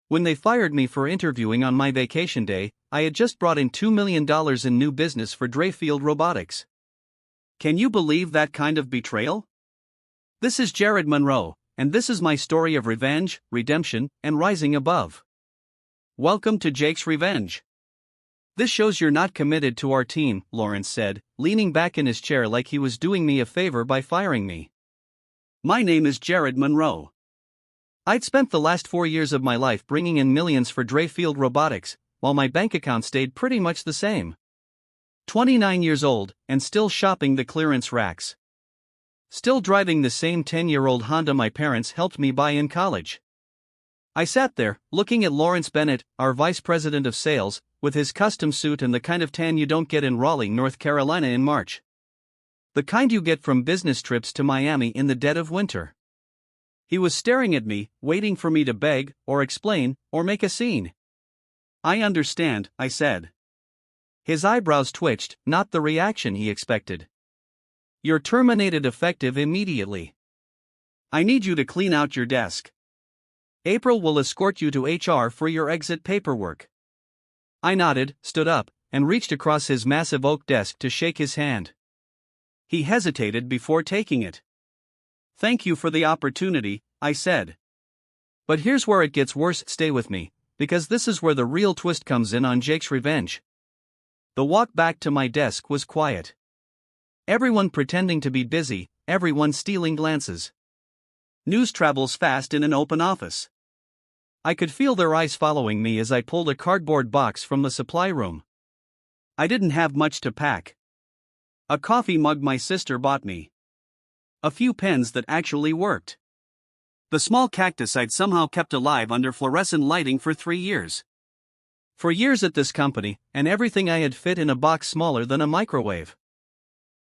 When they fired me for interviewing on my vacation day, I had just brought in $2 million in new business for Drefield Robotics. Can you believe that kind of betrayal? This is Jared Monroe, and this is my story of revenge, redemption, and rising above. Welcome to Jake's Revenge. This shows you're not committed to our team, Lawrence said, leaning back in his chair like he was doing me a favor by firing me. My name is Jared Monroe. I'd spent the last 4 years of my life bringing in millions for Drefield Robotics, while my bank account stayed pretty much the same. 29 years old, and still shopping the clearance racks. Still driving the same 10-year-old Honda my parents helped me buy in college. I sat there, looking at Lawrence Bennett, our vice president of sales, with his custom suit and the kind of tan you don't get in Raleigh, North Carolina in March. The kind you get from business trips to Miami in the dead of winter. He was staring at me, waiting for me to beg, or explain, or make a scene. I understand, I said. His eyebrows twitched, not the reaction he expected. You're terminated effective immediately. I need you to clean out your desk. April will escort you to HR for your exit paperwork. I nodded, stood up, and reached across his massive oak desk to shake his hand. He hesitated before taking it. Thank you for the opportunity, I said. But here's where it gets worse, stay with me, because this is where the real twist comes in on Jake's Revenge. The walk back to my desk was quiet. Everyone pretending to be busy, everyone stealing glances. News travels fast in an open office. I could feel their eyes following me as I pulled a cardboard box from the supply room. I didn't have much to pack. A coffee mug my sister bought me. A few pens that actually worked. The small cactus I'd somehow kept alive under fluorescent lighting for 3 years. For years at this company, and everything I had fit in a box smaller than a microwave.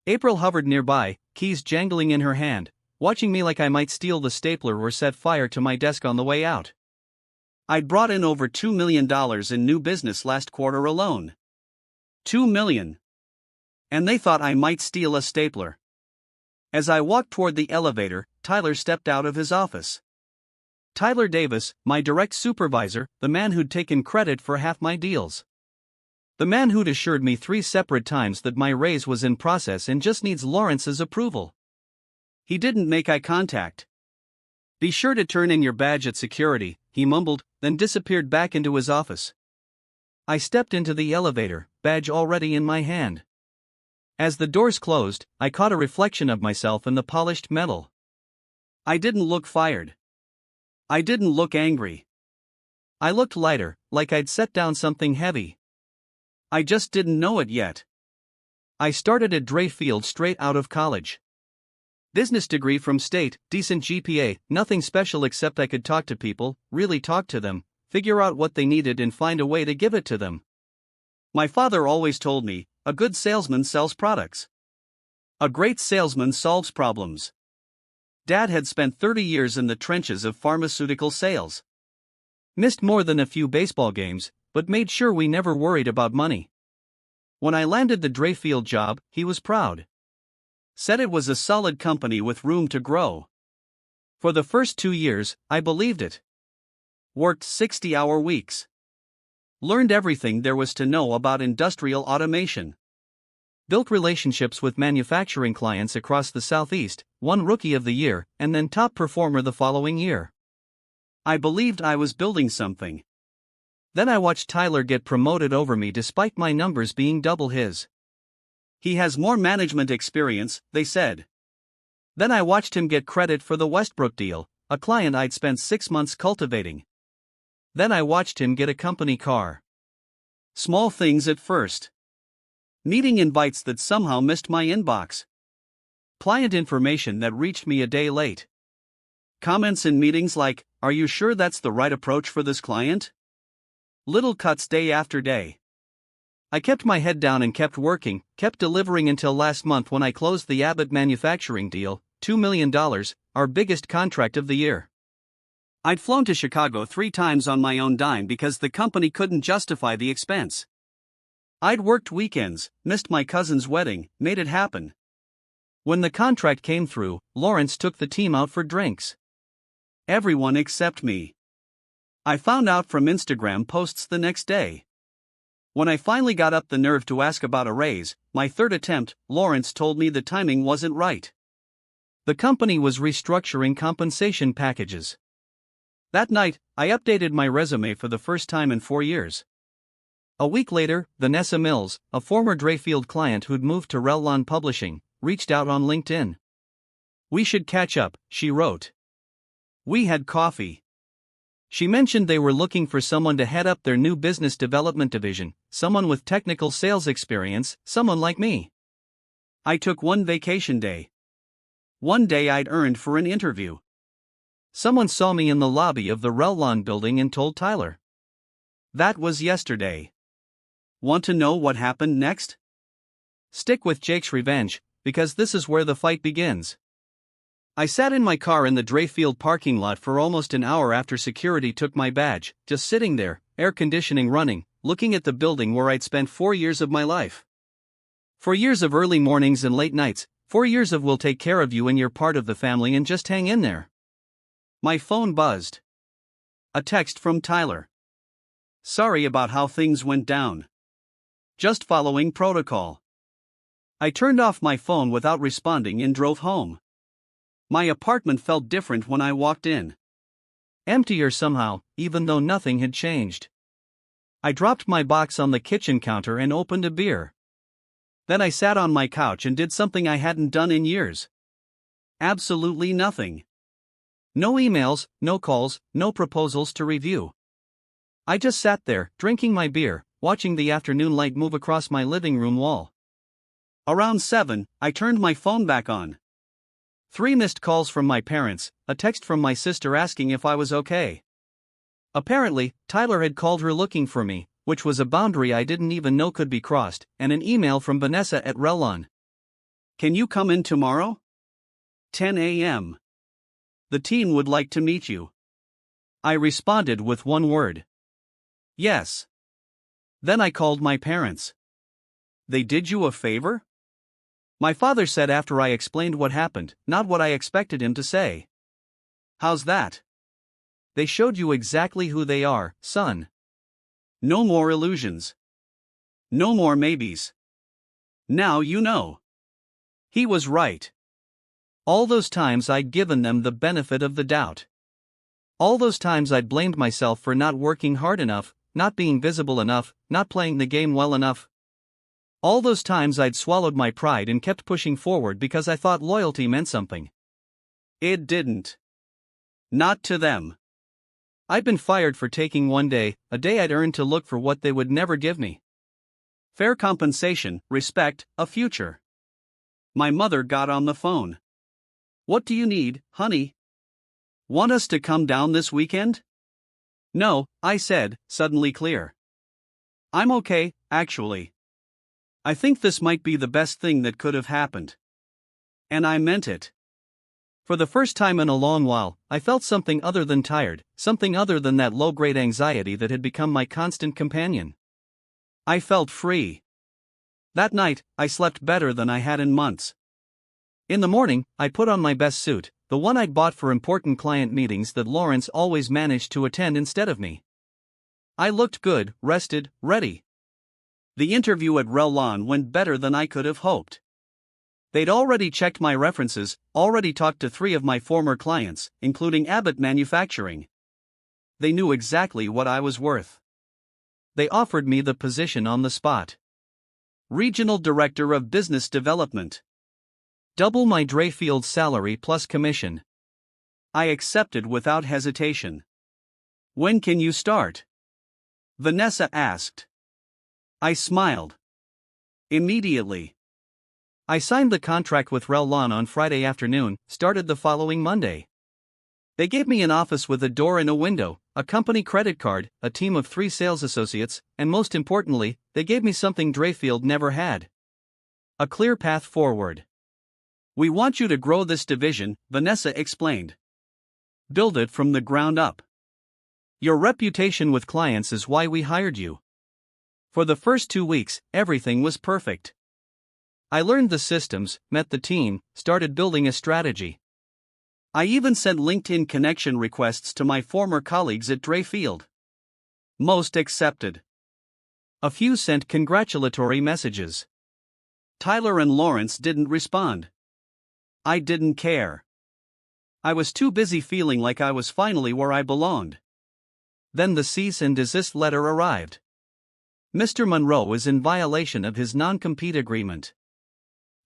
April hovered nearby, keys jangling in her hand, watching me like I might steal the stapler or set fire to my desk on the way out. I'd brought in over $2 million in new business last quarter alone. $2 million. And they thought I might steal a stapler. As I walked toward the elevator, Tyler stepped out of his office. Tyler Davis, my direct supervisor, the man who'd taken credit for half my deals. The man who'd assured me 3 separate times that my raise was in process and just needs Lawrence's approval. He didn't make eye contact. Be sure to turn in your badge at security, he mumbled, then disappeared back into his office. I stepped into the elevator, badge already in my hand. As the doors closed, I caught a reflection of myself in the polished metal. I didn't look fired. I didn't look angry. I looked lighter, like I'd set down something heavy. I just didn't know it yet. I started at Drefield straight out of college. Business degree from state, decent GPA, nothing special except I could talk to people, really talk to them, figure out what they needed and find a way to give it to them. My father always told me, a good salesman sells products. A great salesman solves problems. Dad had spent 30 years in the trenches of pharmaceutical sales. Missed more than a few baseball games, but made sure we never worried about money. When I landed the Drefield job, he was proud. Said it was a solid company with room to grow. For the first 2 years, I believed it. Worked 60-hour weeks. Learned everything there was to know about industrial automation. Built relationships with manufacturing clients across the Southeast, won Rookie of the Year, and then top performer the following year. I believed I was building something. Then I watched Tyler get promoted over me despite my numbers being double his. He has more management experience, they said. Then I watched him get credit for the Westbrook deal, a client I'd spent 6 months cultivating. Then I watched him get a company car. Small things at first. Meeting invites that somehow missed my inbox. Client information that reached me a day late. Comments in meetings like, "Are you sure that's the right approach for this client?" Little cuts day after day. I kept my head down and kept working, kept delivering until last month when I closed the Abbott manufacturing deal, $2 million, our biggest contract of the year. I'd flown to Chicago 3 times on my own dime because the company couldn't justify the expense. I'd worked weekends, missed my cousin's wedding, made it happen. When the contract came through, Lawrence took the team out for drinks. Everyone except me. I found out from Instagram posts the next day. When I finally got up the nerve to ask about a raise, my third attempt, Lawrence told me the timing wasn't right. The company was restructuring compensation packages. That night, I updated my resume for the first time in 4 years. A week later, Vanessa Mills, a former Drefield client who'd moved to Rellon Publishing, reached out on LinkedIn. "We should catch up," she wrote. We had coffee. She mentioned they were looking for someone to head up their new business development division, someone with technical sales experience, someone like me. I took one vacation day. One day I'd earned for an interview. Someone saw me in the lobby of the Rellon building and told Tyler. That was yesterday. Want to know what happened next? Stick with Jake's Revenge, because this is where the fight begins. I sat in my car in the Drefield parking lot for almost an hour after security took my badge, just sitting there, air conditioning running, looking at the building where I'd spent 4 years of my life. 4 years of early mornings and late nights, 4 years of we'll take care of you and you're part of the family and just hang in there. My phone buzzed. A text from Tyler. "Sorry about how things went down. Just following protocol." I turned off my phone without responding and drove home. My apartment felt different when I walked in. Emptier somehow, even though nothing had changed. I dropped my box on the kitchen counter and opened a beer. Then I sat on my couch and did something I hadn't done in years. Absolutely nothing. No emails, no calls, no proposals to review. I just sat there, drinking my beer, watching the afternoon light move across my living room wall. Around 7, I turned my phone back on. 3 missed calls from my parents, a text from my sister asking if I was okay. Apparently, Tyler had called her looking for me, which was a boundary I didn't even know could be crossed, and an email from Vanessa at Rellon. "Can you come in tomorrow? 10 a.m. The team would like to meet you." I responded with one word. Yes. Then I called my parents. "They did you a favor?" My father said after I explained what happened, not what I expected him to say. "How's that?" "They showed you exactly who they are, son. No more illusions. No more maybes. Now you know." He was right. All those times I'd given them the benefit of the doubt. All those times I'd blamed myself for not working hard enough, not being visible enough, not playing the game well enough. All those times I'd swallowed my pride and kept pushing forward because I thought loyalty meant something. It didn't. Not to them. I'd been fired for taking one day, a day I'd earned to look for what they would never give me. Fair compensation, respect, a future. My mother got on the phone. "What do you need, honey? Want us to come down this weekend?" "No," I said, suddenly clear. "I'm okay, actually. I think this might be the best thing that could have happened." And I meant it. For the first time in a long while, I felt something other than tired, something other than that low-grade anxiety that had become my constant companion. I felt free. That night, I slept better than I had in months. In the morning, I put on my best suit, the one I'd bought for important client meetings that Lawrence always managed to attend instead of me. I looked good, rested, ready. The interview at Rellon went better than I could have hoped. They'd already checked my references, already talked to 3 of my former clients, including Abbott Manufacturing. They knew exactly what I was worth. They offered me the position on the spot. Regional Director of Business Development. Double my Drefield salary plus commission. I accepted without hesitation. "When can you start?" Vanessa asked. I smiled. Immediately. I signed the contract with Rellon on Friday afternoon, started the following Monday. They gave me an office with a door and a window, a company credit card, a team of 3 sales associates, and most importantly, they gave me something Drefield never had. A clear path forward. "We want you to grow this division," Vanessa explained. "Build it from the ground up. Your reputation with clients is why we hired you." For the first 2 weeks, everything was perfect. I learned the systems, met the team, started building a strategy. I even sent LinkedIn connection requests to my former colleagues at Drefield. Most accepted. A few sent congratulatory messages. Tyler and Lawrence didn't respond. I didn't care. I was too busy feeling like I was finally where I belonged. Then the cease and desist letter arrived. Mr. Monroe is in violation of his non-compete agreement.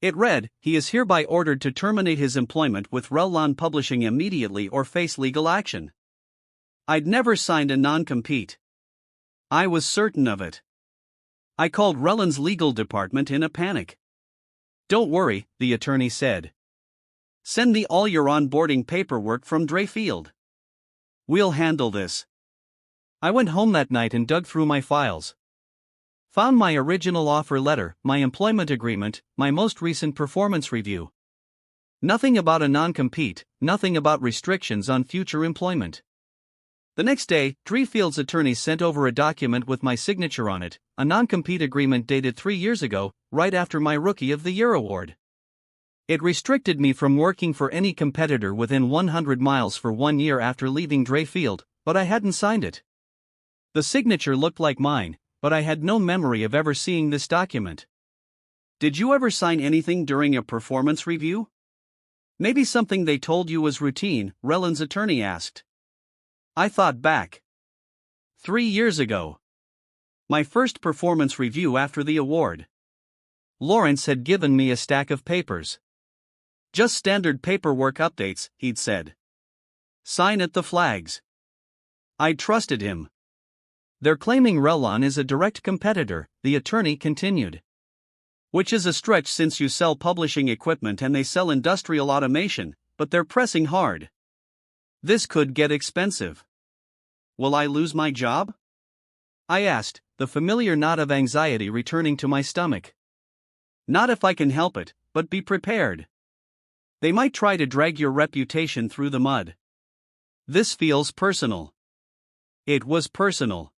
It read, he is hereby ordered to terminate his employment with Relon Publishing immediately or face legal action. I'd never signed a non-compete. I was certain of it. I called Relon's legal department in a panic. Don't worry, the attorney said. Send me all your onboarding paperwork from Drefield. We'll handle this. I went home that night and dug through my files. Found my original offer letter, my employment agreement, my most recent performance review. Nothing about a non-compete, nothing about restrictions on future employment. The next day, Drefield's attorney sent over a document with my signature on it, a non-compete agreement dated 3 years ago, right after my Rookie of the Year award. It restricted me from working for any competitor within 100 miles for 1 year after leaving Drefield, but I hadn't signed it. The signature looked like mine, but I had no memory of ever seeing this document. Did you ever sign anything during a performance review? Maybe something they told you was routine, Relon's attorney asked. I thought back. 3 years ago. My first performance review after the award. Lawrence had given me a stack of papers. Just standard paperwork updates, he'd said. Sign at the flags. I trusted him. They're claiming Relon is a direct competitor, the attorney continued. Which is a stretch since you sell publishing equipment and they sell industrial automation, but they're pressing hard. This could get expensive. Will I lose my job? I asked, the familiar knot of anxiety returning to my stomach. Not if I can help it, but be prepared. They might try to drag your reputation through the mud. This feels personal. It was personal.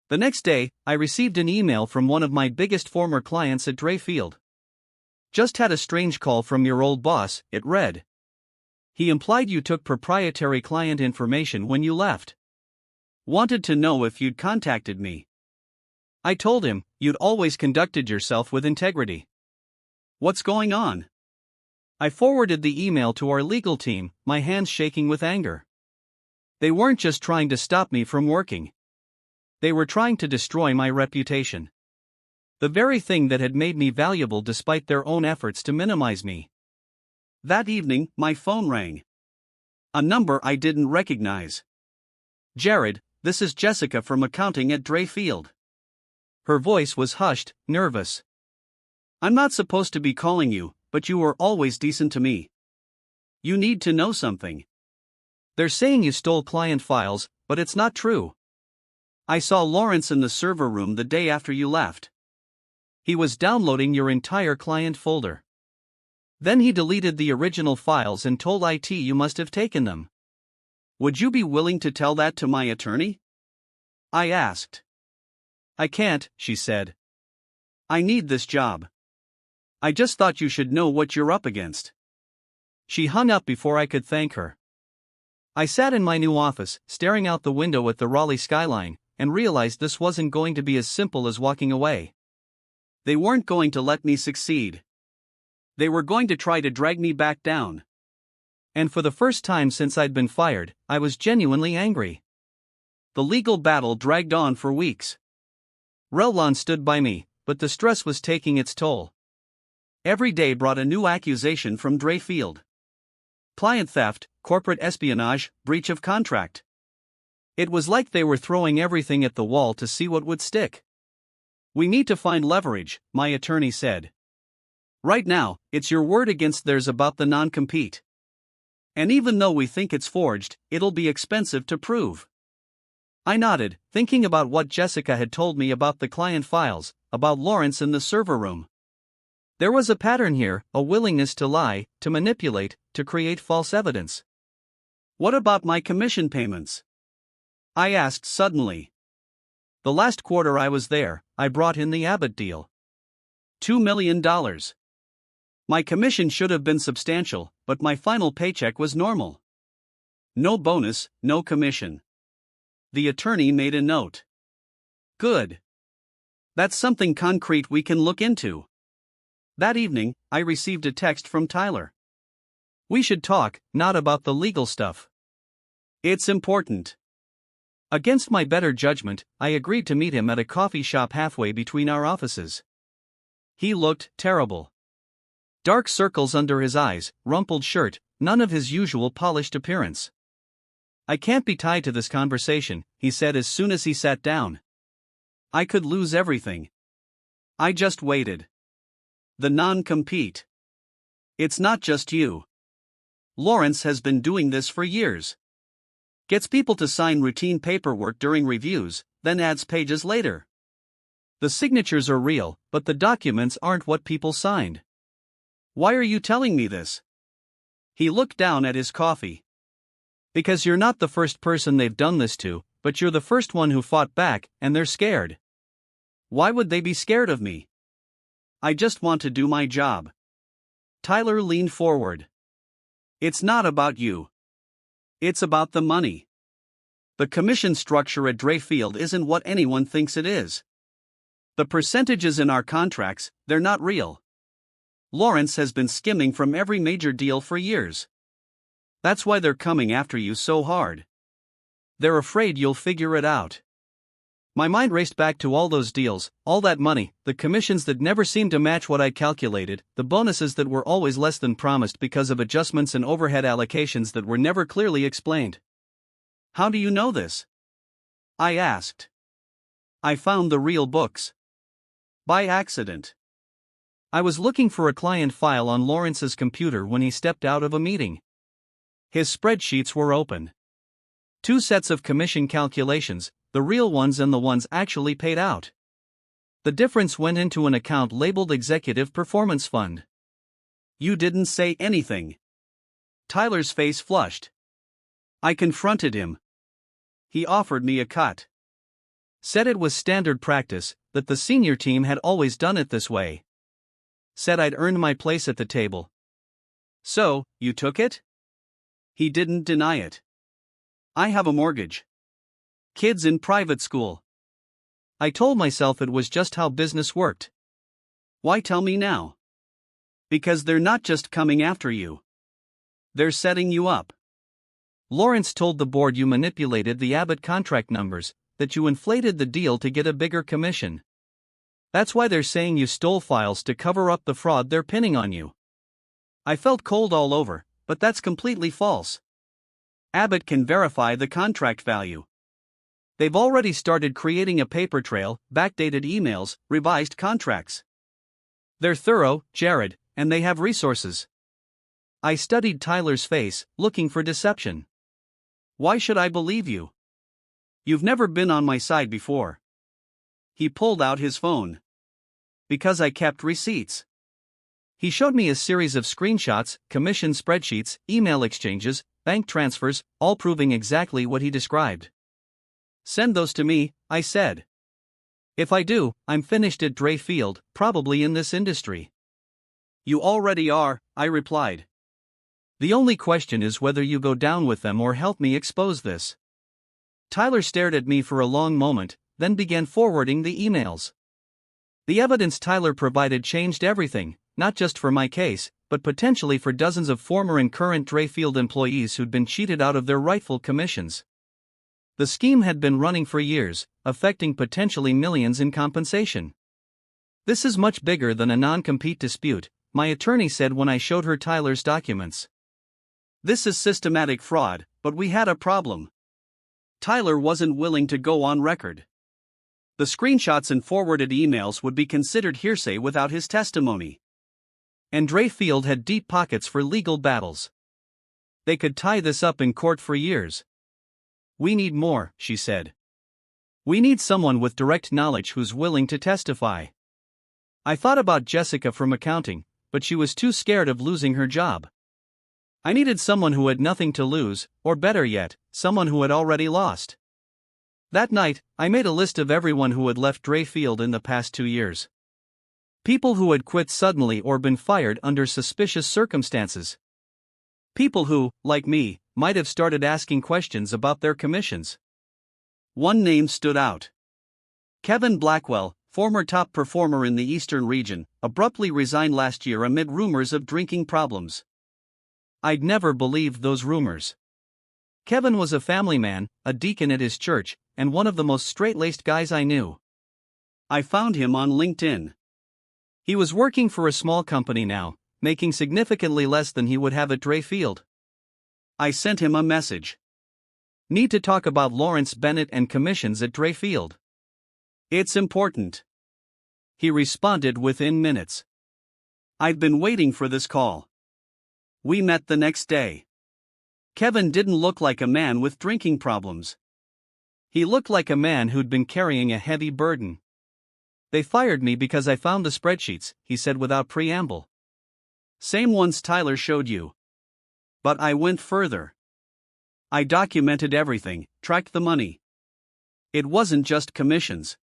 The next day, I received an email from one of my biggest former clients at Drefield. Just had a strange call from your old boss, it read. He implied you took proprietary client information when you left. Wanted to know if you'd contacted me. I told him, you'd always conducted yourself with integrity. What's going on? I forwarded the email to our legal team, my hands shaking with anger. They weren't just trying to stop me from working. They were trying to destroy my reputation. The very thing that had made me valuable despite their own efforts to minimize me. That evening, my phone rang. A number I didn't recognize. Jared, this is Jessica from accounting at Drefield. Her voice was hushed, nervous. I'm not supposed to be calling you, but you were always decent to me. You need to know something. They're saying you stole client files, but it's not true. I saw Lawrence in the server room the day after you left. He was downloading your entire client folder. Then he deleted the original files and told IT you must have taken them. Would you be willing to tell that to my attorney? I asked. I can't, she said. I need this job. I just thought you should know what you're up against. She hung up before I could thank her. I sat in my new office, staring out the window at the Raleigh skyline, and realized this wasn't going to be as simple as walking away. They weren't going to let me succeed. They were going to try to drag me back down. And for the first time since I'd been fired, I was genuinely angry. The legal battle dragged on for weeks. Relon stood by me, but the stress was taking its toll. Every day brought a new accusation from Drefield. Client theft, corporate espionage, breach of contract. It was like they were throwing everything at the wall to see what would stick. We need to find leverage, my attorney said. Right now, it's your word against theirs about the non-compete. And even though we think it's forged, it'll be expensive to prove. I nodded, thinking about what Jessica had told me about the client files, about Lawrence in the server room. There was a pattern here, a willingness to lie, to manipulate, to create false evidence. What about my commission payments? I asked suddenly. The last quarter I was there, I brought in the Abbott deal. $2 million. My commission should have been substantial, but my final paycheck was normal. No bonus, no commission. The attorney made a note. Good. That's something concrete we can look into. That evening, I received a text from Tyler. We should talk, not about the legal stuff. It's important. Against my better judgment, I agreed to meet him at a coffee shop halfway between our offices. He looked terrible. Dark circles under his eyes, rumpled shirt, none of his usual polished appearance. I can't be tied to this conversation, he said as soon as he sat down. I could lose everything. I just waited. The non-compete. It's not just you. Lawrence has been doing this for years. Gets people to sign routine paperwork during reviews, then adds pages later. The signatures are real, but the documents aren't what people signed. Why are you telling me this? He looked down at his coffee. Because you're not the first person they've done this to, but you're the first one who fought back, and they're scared. Why would they be scared of me? I just want to do my job. Tyler leaned forward. It's not about you. It's about the money. The commission structure at Drefield isn't what anyone thinks it is. The percentages in our contracts, they're not real. Lawrence has been skimming from every major deal for years. That's why they're coming after you so hard. They're afraid you'll figure it out. My mind raced back to all those deals, all that money, the commissions that never seemed to match what I calculated, the bonuses that were always less than promised because of adjustments and overhead allocations that were never clearly explained. How do you know this? I asked. I found the real books. By accident. I was looking for a client file on Lawrence's computer when he stepped out of a meeting. His spreadsheets were open. 2 sets of commission calculations, the real ones and the ones actually paid out. The difference went into an account labeled Executive Performance Fund. You didn't say anything. Tyler's face flushed. I confronted him. He offered me a cut. Said it was standard practice, that the senior team had always done it this way. Said I'd earned my place at the table. So, you took it? He didn't deny it. I have a mortgage. Kids in private school. I told myself it was just how business worked. Why tell me now? Because they're not just coming after you. They're setting you up. Lawrence told the board you manipulated the Abbott contract numbers, that you inflated the deal to get a bigger commission. That's why they're saying you stole files to cover up the fraud they're pinning on you. I felt cold all over, but that's completely false. Abbott can verify the contract value. They've already started creating a paper trail, backdated emails, revised contracts. They're thorough, Jared, and they have resources. I studied Tyler's face, looking for deception. Why should I believe you? You've never been on my side before. He pulled out his phone. Because I kept receipts. He showed me a series of screenshots, commission spreadsheets, email exchanges, bank transfers, all proving exactly what he described. Send those to me, I said. If I do, I'm finished at Drefield, probably in this industry. You already are, I replied. The only question is whether you go down with them or help me expose this. Tyler stared at me for a long moment, then began forwarding the emails. The evidence Tyler provided changed everything, not just for my case, but potentially for dozens of former and current Drefield employees who'd been cheated out of their rightful commissions. The scheme had been running for years, affecting potentially millions in compensation. This is much bigger than a non-compete dispute, my attorney said when I showed her Tyler's documents. This is systematic fraud, but we had a problem. Tyler wasn't willing to go on record. The screenshots and forwarded emails would be considered hearsay without his testimony. And Drefield had deep pockets for legal battles. They could tie this up in court for years. We need more, she said. We need someone with direct knowledge who's willing to testify. I thought about Jessica from accounting, but she was too scared of losing her job. I needed someone who had nothing to lose, or better yet, someone who had already lost. That night, I made a list of everyone who had left Drefield in the past 2 years. People who had quit suddenly or been fired under suspicious circumstances. People who, like me, might have started asking questions about their commissions. One name stood out. Kevin Blackwell, former top performer in the Eastern region, abruptly resigned last year amid rumors of drinking problems. I'd never believed those rumors. Kevin was a family man, a deacon at his church, and one of the most straight-laced guys I knew. I found him on LinkedIn. He was working for a small company now, making significantly less than he would have at Drefield. I sent him a message. Need to talk about Lawrence Bennett and commissions at Drefield. It's important. He responded within minutes. I'd been waiting for this call. We met the next day. Kevin didn't look like a man with drinking problems. He looked like a man who'd been carrying a heavy burden. They fired me because I found the spreadsheets, he said without preamble. Same ones Tyler showed you. But I went further. I documented everything, tracked the money. It wasn't just commissions.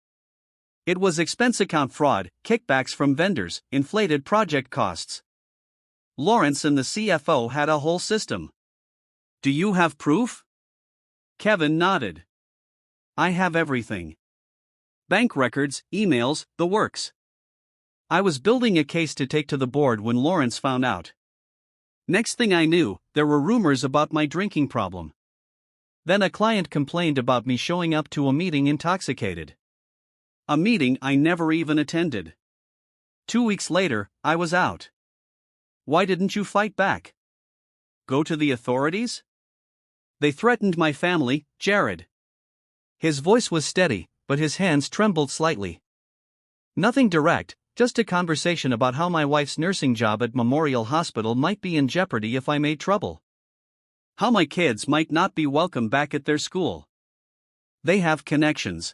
It was expense account fraud, kickbacks from vendors, inflated project costs. Lawrence and the CFO had a whole system. Do you have proof? Kevin nodded. I have everything. Bank records, emails, the works. I was building a case to take to the board when Lawrence found out. Next thing I knew, there were rumors about my drinking problem. Then a client complained about me showing up to a meeting intoxicated. A meeting I never even attended. 2 weeks later, I was out. Why didn't you fight back? Go to the authorities? They threatened my family, Jared. His voice was steady, but his hands trembled slightly. Nothing direct, just a conversation about how my wife's nursing job at Memorial Hospital might be in jeopardy if I made trouble. How my kids might not be welcome back at their school. They have connections.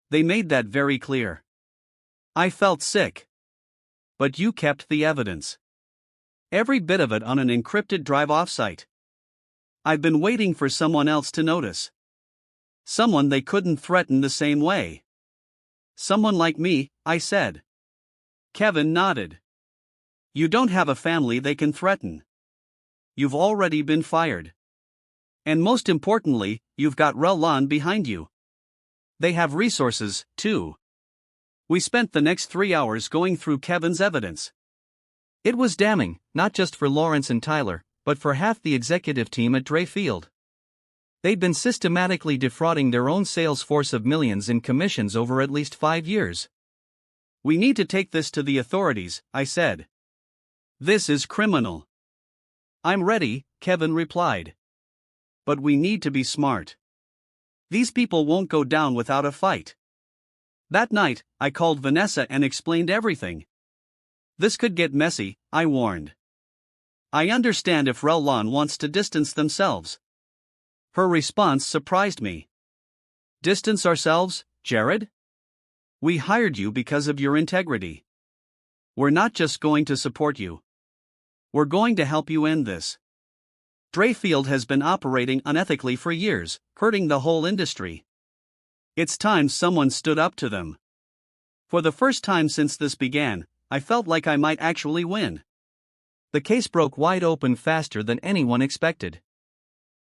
They made that very clear. I felt sick. But you kept the evidence. Every bit of it on an encrypted drive offsite. I've been waiting for someone else to notice. Someone they couldn't threaten the same way. Someone like me, I said. Kevin nodded. You don't have a family they can threaten. You've already been fired. And most importantly, you've got Rel-Lon behind you. They have resources, too. We spent the next 3 hours going through Kevin's evidence. It was damning, not just for Lawrence and Tyler, but for half the executive team at Drefield. They'd been systematically defrauding their own sales force of millions in commissions over at least 5 years. We need to take this to the authorities, I said. This is criminal. I'm ready, Kevin replied. But we need to be smart. These people won't go down without a fight. That night, I called Vanessa and explained everything. This could get messy, I warned. I understand if Rel-Lon wants to distance themselves. Her response surprised me. Distance ourselves, Jared? We hired you because of your integrity. We're not just going to support you. We're going to help you end this. Drefield has been operating unethically for years, hurting the whole industry. It's time someone stood up to them. For the first time since this began, I felt like I might actually win. The case broke wide open faster than anyone expected.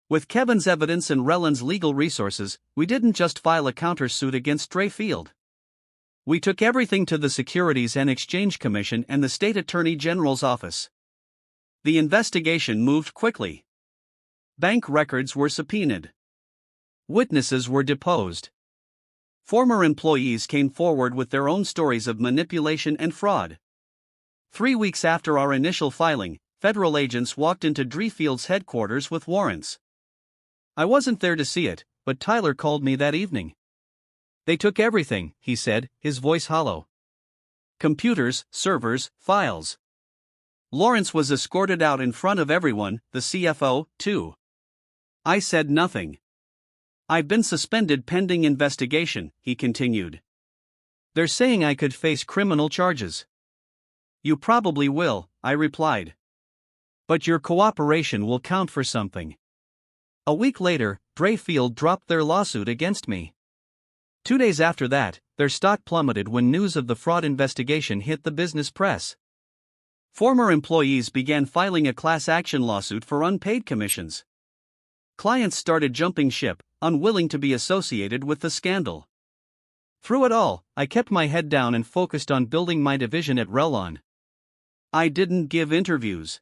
With Kevin's evidence and Rel-Lon's legal resources, we didn't just file a countersuit against Drefield. We took everything to the Securities and Exchange Commission and the State Attorney General's office. The investigation moved quickly. Bank records were subpoenaed. Witnesses were deposed. Former employees came forward with their own stories of manipulation and fraud. 3 weeks after our initial filing, federal agents walked into Drefield's headquarters with warrants. I wasn't there to see it, but Tyler called me that evening. They took everything, he said, his voice hollow. Computers, servers, files. Lawrence was escorted out in front of everyone, the CFO, too. I said nothing. I've been suspended pending investigation, he continued. They're saying I could face criminal charges. You probably will, I replied. But your cooperation will count for something. A week later, Drefield dropped their lawsuit against me. 2 days after that, their stock plummeted when news of the fraud investigation hit the business press. Former employees began filing a class action lawsuit for unpaid commissions. Clients started jumping ship, unwilling to be associated with the scandal. Through it all, I kept my head down and focused on building my division at Rellon. I didn't give interviews.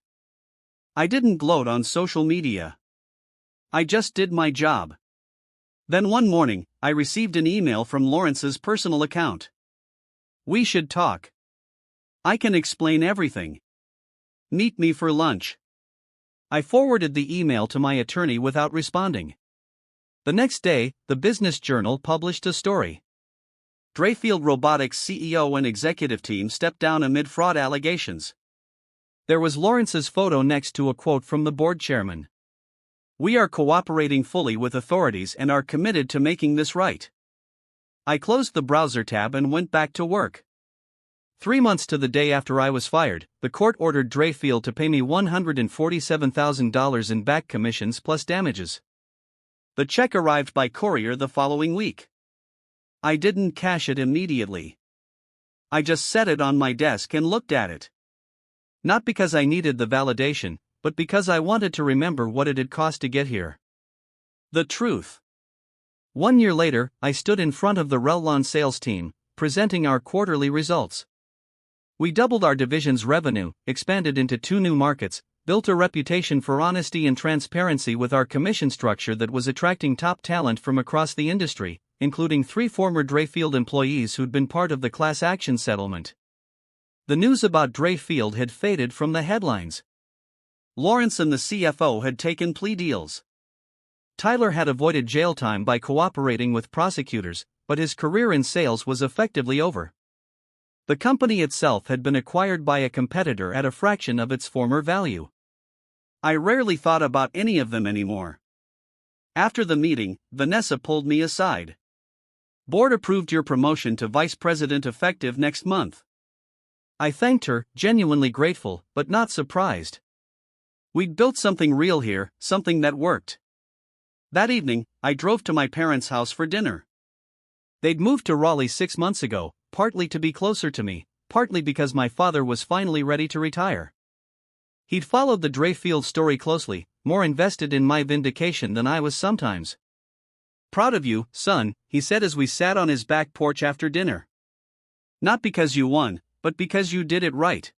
I didn't gloat on social media. I just did my job. Then one morning, I received an email from Lawrence's personal account. "We should talk. I can explain everything. Meet me for lunch." I forwarded the email to my attorney without responding. The next day, the Business Journal published a story. Drefield Robotics CEO and executive team stepped down amid fraud allegations. There was Lawrence's photo next to a quote from the board chairman. "We are cooperating fully with authorities and are committed to making this right." I closed the browser tab and went back to work. 3 months to the day after I was fired, the court ordered Drefield to pay me $147,000 in back commissions plus damages. The check arrived by courier the following week. I didn't cash it immediately. I just set it on my desk and looked at it. Not because I needed the validation, but because I wanted to remember what it had cost to get here. The truth. 1 year later, I stood in front of the Rellon sales team, presenting our quarterly results. We doubled our division's revenue, expanded into 2 new markets, built a reputation for honesty and transparency with our commission structure that was attracting top talent from across the industry, including 3 former Drefield employees who'd been part of the class action settlement. The news about Drefield had faded from the headlines. Lawrence and the CFO had taken plea deals. Tyler had avoided jail time by cooperating with prosecutors, but his career in sales was effectively over. The company itself had been acquired by a competitor at a fraction of its former value. I rarely thought about any of them anymore. After the meeting, Vanessa pulled me aside. "Board approved your promotion to vice president effective next month." I thanked her, genuinely grateful, but not surprised. We'd built something real here, something that worked. That evening, I drove to my parents' house for dinner. They'd moved to Raleigh 6 months ago, partly to be closer to me, partly because my father was finally ready to retire. He'd followed the Drefield story closely, more invested in my vindication than I was sometimes. "Proud of you, son," he said as we sat on his back porch after dinner. "Not because you won, but because you did it right.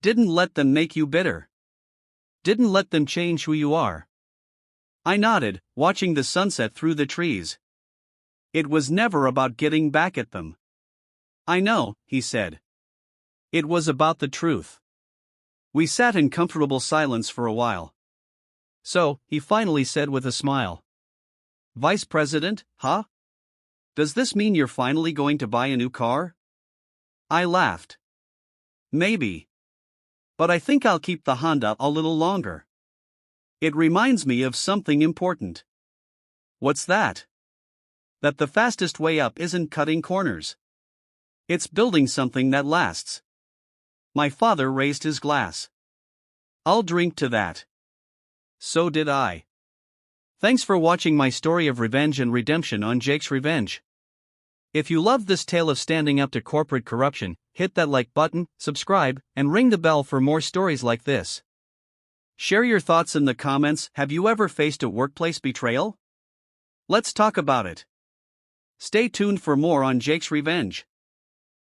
Didn't let them make you bitter. Didn't let them change who you are." I nodded, watching the sunset through the trees. It was never about getting back at them. "I know," he said. "It was about the truth." We sat in comfortable silence for a while. "So," he finally said with a smile. "Vice president, huh? Does this mean you're finally going to buy a new car?" I laughed. "Maybe. But I think I'll keep the Honda a little longer. It reminds me of something important." "What's that?" "That the fastest way up isn't cutting corners. It's building something that lasts." My father raised his glass. "I'll drink to that." So did I. Thanks for watching my story of revenge and redemption on Jake's Revenge. If you loved this tale of standing up to corporate corruption, hit that like button, subscribe, and ring the bell for more stories like this. Share your thoughts in the comments. Have you ever faced a workplace betrayal? Let's talk about it. Stay tuned for more on Jake's Revenge.